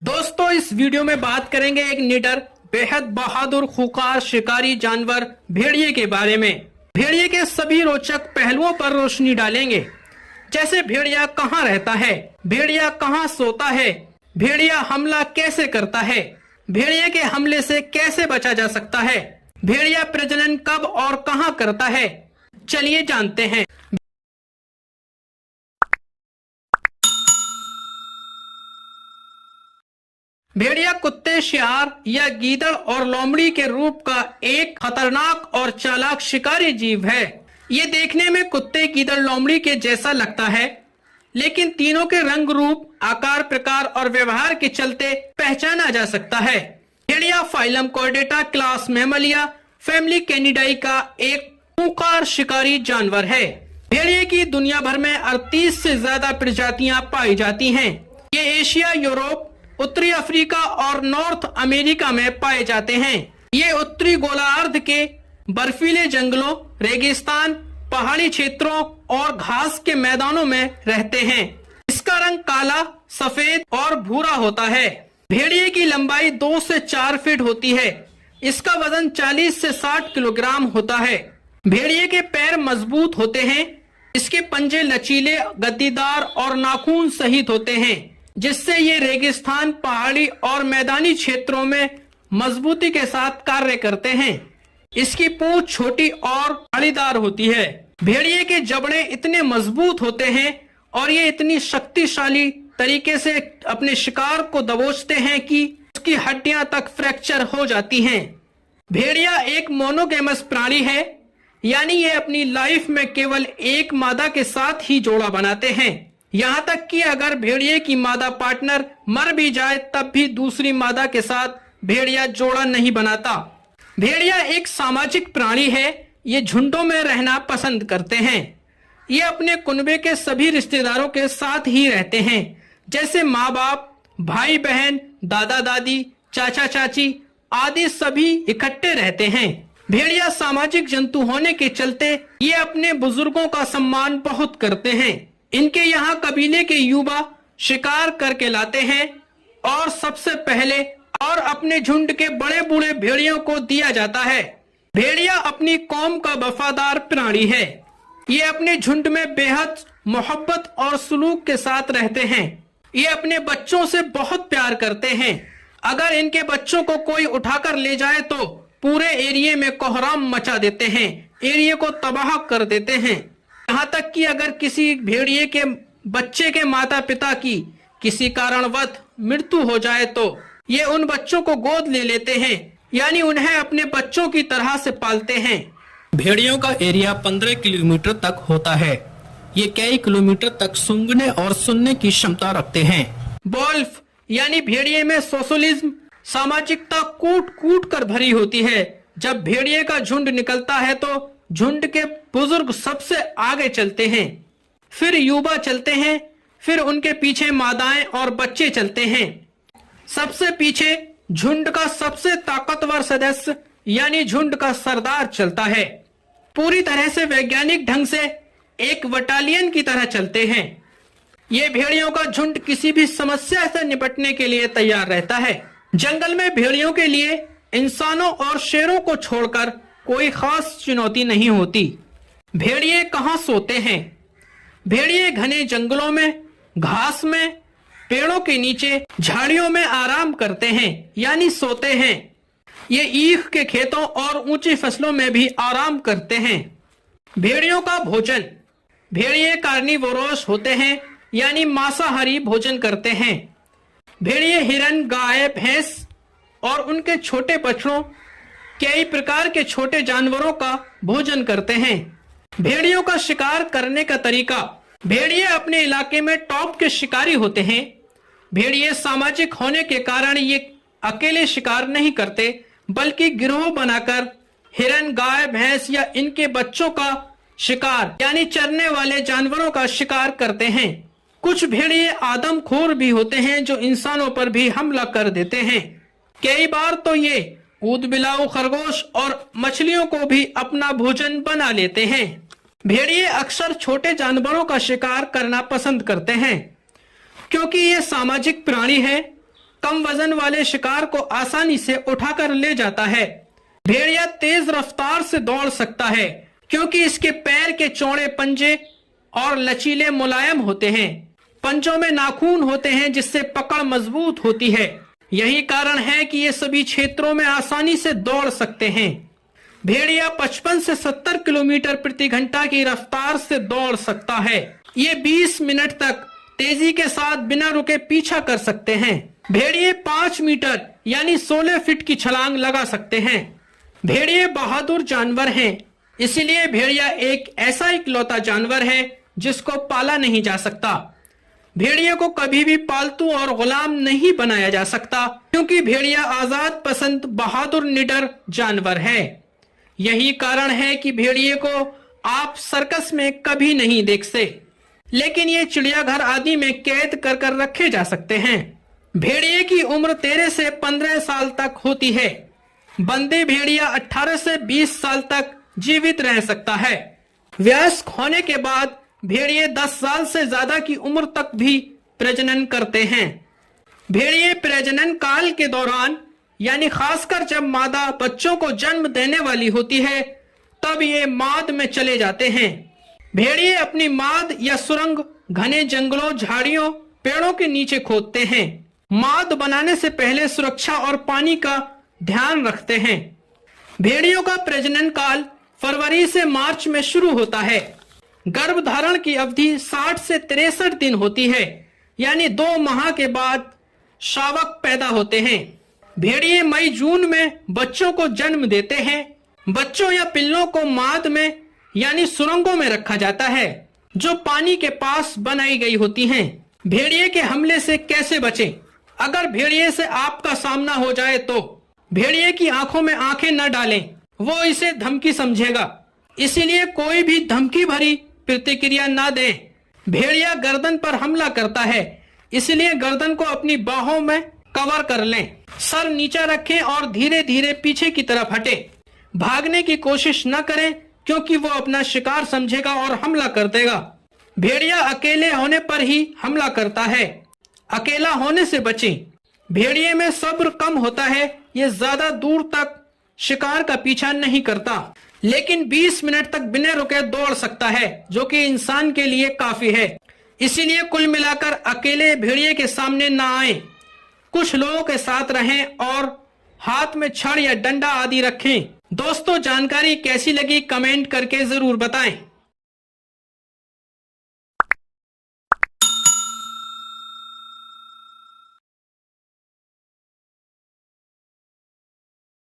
दोस्तों, इस वीडियो में बात करेंगे एक निडर बेहद बहादुर खूंखार शिकारी जानवर भेड़िए के बारे में। भेड़िए के सभी रोचक पहलुओं पर रोशनी डालेंगे, जैसे भेड़िया कहाँ रहता है, भेड़िया कहाँ सोता है, भेड़िया हमला कैसे करता है, भेड़िए के हमले से कैसे बचा जा सकता है, भेड़िया प्रजनन कब और कहाँ करता है। चलिए जानते हैं। भेड़िया कुत्ते, शियार या गीदड़ और लोमड़ी के रूप का एक खतरनाक और चालाक शिकारी जीव है। ये देखने में कुत्ते, गीदड़, लोमड़ी के जैसा लगता है, लेकिन तीनों के रंग, रूप, आकार, प्रकार और व्यवहार के चलते पहचाना जा सकता है। भेड़िया फाइलम कॉर्डेटा, क्लास मैमलिया, फैमिली कैनिडाई का एक खूंखार शिकारी जानवर है। भेड़िए की दुनिया भर में 38 से ज्यादा प्रजातियां पाई जाती हैं। ये एशिया, यूरोप, उत्तरी अफ्रीका और नॉर्थ अमेरिका में पाए जाते हैं। ये उत्तरी गोलार्ध के बर्फीले जंगलों, रेगिस्तान, पहाड़ी क्षेत्रों और घास के मैदानों में रहते हैं। इसका रंग काला, सफेद और भूरा होता है। भेड़िए की लंबाई 2 से 4 फीट होती है। इसका वजन 40 से 60 किलोग्राम होता है। भेड़िए के पैर मजबूत होते हैं। इसके पंजे लचीले, गद्दीदार और नाखून सहित होते हैं, जिससे ये रेगिस्तान, पहाड़ी और मैदानी क्षेत्रों में मजबूती के साथ कार्य करते हैं। इसकी पूंछ छोटी और धारीदार होती है। भेड़िए के जबड़े इतने मजबूत होते हैं और ये इतनी शक्तिशाली तरीके से अपने शिकार को दबोचते हैं कि उसकी हड्डियां तक फ्रैक्चर हो जाती हैं। भेड़िया एक मोनोगेमस प्राणी है, यानी ये अपनी लाइफ में केवल एक मादा के साथ ही जोड़ा बनाते हैं। यहाँ तक कि अगर भेड़िए की मादा पार्टनर मर भी जाए, तब भी दूसरी मादा के साथ भेड़िया जोड़ा नहीं बनाता। भेड़िया एक सामाजिक प्राणी है। ये झुंडों में रहना पसंद करते हैं। ये अपने कुनबे के सभी रिश्तेदारों के साथ ही रहते हैं, जैसे माँ बाप, भाई बहन, दादा दादी, चाचा चाची आदि सभी इकट्ठे रहते हैं। भेड़िया सामाजिक जंतु होने के चलते ये अपने बुजुर्गों का सम्मान बहुत करते हैं। इनके यहाँ कबीले के युवा शिकार करके लाते हैं और सबसे पहले और अपने झुंड के बड़े बूढ़े भेड़ियों को दिया जाता है। भेड़िया अपनी कौम का वफादार प्राणी है। ये अपने झुंड में बेहद मोहब्बत और सुलूक के साथ रहते हैं। ये अपने बच्चों से बहुत प्यार करते हैं। अगर इनके बच्चों को कोई उठाकर ले जाए तो पूरे एरिया में कोहराम मचा देते हैं, एरिया को तबाह कर देते हैं। यहाँ तक कि अगर किसी भेड़िए के बच्चे के माता पिता की किसी कारणवश मृत्यु हो जाए तो ये उन बच्चों को गोद ले लेते हैं, यानी उन्हें अपने बच्चों की तरह से पालते हैं। भेड़ियों का एरिया 15 किलोमीटर तक होता है। ये कई किलोमीटर तक सूंघने और सुनने की क्षमता रखते हैं। वोल्फ यानी भेड़िए में सोशलिज्म, सामाजिकता कूट कूट कर भरी होती है। जब भेड़िए का झुंड निकलता है तो झुंड के बुजुर्ग सबसे आगे चलते हैं, फिर युवा चलते हैं, फिर उनके पीछे मादाएं और बच्चे चलते हैं। सबसे पीछे झुंड का सबसे ताकतवर सदस्य यानी झुंड का सरदार चलता है। पूरी तरह से वैज्ञानिक ढंग से एक बटालियन की तरह चलते हैं। ये भेड़ियों का झुंड किसी भी समस्या से निपटने के लिए तैयार रहता है। जंगल में भेड़ियों के लिए इंसानों और शेरों को छोड़कर कोई खास चुनौती नहीं होती। भेड़िए कहाँ सोते हैं? भेड़िए घने जंगलों में, घास में, पेड़ों के नीचे, झाड़ियों में आराम करते हैं, यानी सोते हैं। ये ईख के खेतों और ऊंची फसलों में भी आराम करते हैं। भेड़ियों का भोजन, भेड़िए कार्निवोरस होते हैं, यानी मांसाहारी भोजन करते हैं। भेड़िए हिरन, गाय, भैंस और उनके छोटे बछड़ों, कई प्रकार के छोटे जानवरों का भोजन करते हैं। भेड़ियों का शिकार करने का तरीका, भेड़िए अपने इलाके में टॉप के शिकारी होते हैं। भेड़िए सामाजिक होने के कारण ये अकेले शिकार नहीं करते, बल्कि गिरोह बनाकर हिरन, गाय, भैंस या इनके बच्चों का शिकार यानी चरने वाले जानवरों का शिकार करते हैं। कुछ भेड़िए आदमखोर भी होते हैं जो इंसानों पर भी हमला कर देते हैं। कई बार तो ये ऊद बिलाऊ, खरगोश और मछलियों को भी अपना भोजन बना लेते हैं। भेड़िए अक्सर छोटे जानवरों का शिकार करना पसंद करते हैं, क्योंकि ये सामाजिक प्राणी है कम वजन वाले शिकार को आसानी से उठाकर ले जाता है। भेड़िया तेज रफ्तार से दौड़ सकता है क्योंकि इसके पैर के चौड़े पंजे और लचीले मुलायम होते हैं। पंजों में नाखून होते हैं जिससे पकड़ मजबूत होती है। यही कारण है कि ये सभी क्षेत्रों में आसानी से दौड़ सकते हैं। भेड़िया 55 से 70 किलोमीटर प्रति घंटा की रफ्तार से दौड़ सकता है। ये 20 मिनट तक तेजी के साथ बिना रुके पीछा कर सकते हैं। भेड़िए 5 मीटर यानी 16 फीट की छलांग लगा सकते हैं। भेड़िए बहादुर जानवर हैं, इसलिए भेड़िया एक ऐसा इकलौता जानवर है जिसको पाला नहीं जा सकता। भेड़िया को कभी भी पालतू और गुलाम नहीं बनाया जा सकता क्योंकि भेड़िया आजाद पसंद बहादुर निडर जानवर है। यही कारण है कि भेड़िए को आप सर्कस में कभी नहीं देखते, लेकिन ये चिड़ियाघर आदि में कैद कर कर रखे जा सकते हैं। भेड़िए की उम्र 13 से 15 साल तक होती है। बंदे भेड़िया 18 से 20 साल तक जीवित रह सकता है। वयस्क होने के बाद भेड़िए 10 साल से ज्यादा की उम्र तक भी प्रजनन करते हैं। भेड़िए प्रजनन काल के दौरान यानी खासकर जब मादा बच्चों को जन्म देने वाली होती है तब ये माद में चले जाते हैं। भेड़िए अपनी माद या सुरंग घने जंगलों, झाड़ियों, पेड़ों के नीचे खोदते हैं। माद बनाने से पहले सुरक्षा और पानी का ध्यान रखते हैं। भेड़ियों का प्रजनन काल फरवरी से मार्च में शुरू होता है। गर्भधारण की अवधि 60 से 63 दिन होती है, यानी 2 माह के बाद शावक पैदा होते हैं। भेड़िए मई जून में बच्चों को जन्म देते हैं। बच्चों या पिल्लों को माद में यानी सुरंगों में रखा जाता है जो पानी के पास बनाई गई होती हैं। भेड़िए के हमले से कैसे बचें? अगर भेड़िए से आपका सामना हो जाए तो भेड़िए की आंखों में आंखें न डालें, वो इसे धमकी समझेगा, इसीलिए कोई भी धमकी भरी प्रतिक्रिया न दें। भेड़िया गर्दन पर हमला करता है, इसलिए गर्दन को अपनी बाहों में कवर कर लें। सर नीचा रखें और धीरे धीरे पीछे की तरफ हटें। भागने की कोशिश न करें क्योंकि वो अपना शिकार समझेगा और हमला कर देगा। भेड़िया अकेले होने पर ही हमला करता है, अकेला होने से बचें। भेड़िए में सब्र कम होता है, ये ज्यादा दूर तक शिकार का पीछा नहीं करता, लेकिन 20 मिनट तक बिना रुके दौड़ सकता है, जो कि इंसान के लिए काफी है। इसीलिए कुल मिलाकर अकेले भेड़िए के सामने ना आए, कुछ लोगों के साथ रहें और हाथ में छड़ या डंडा आदि रखें। दोस्तों, जानकारी कैसी लगी कमेंट करके जरूर बताएं।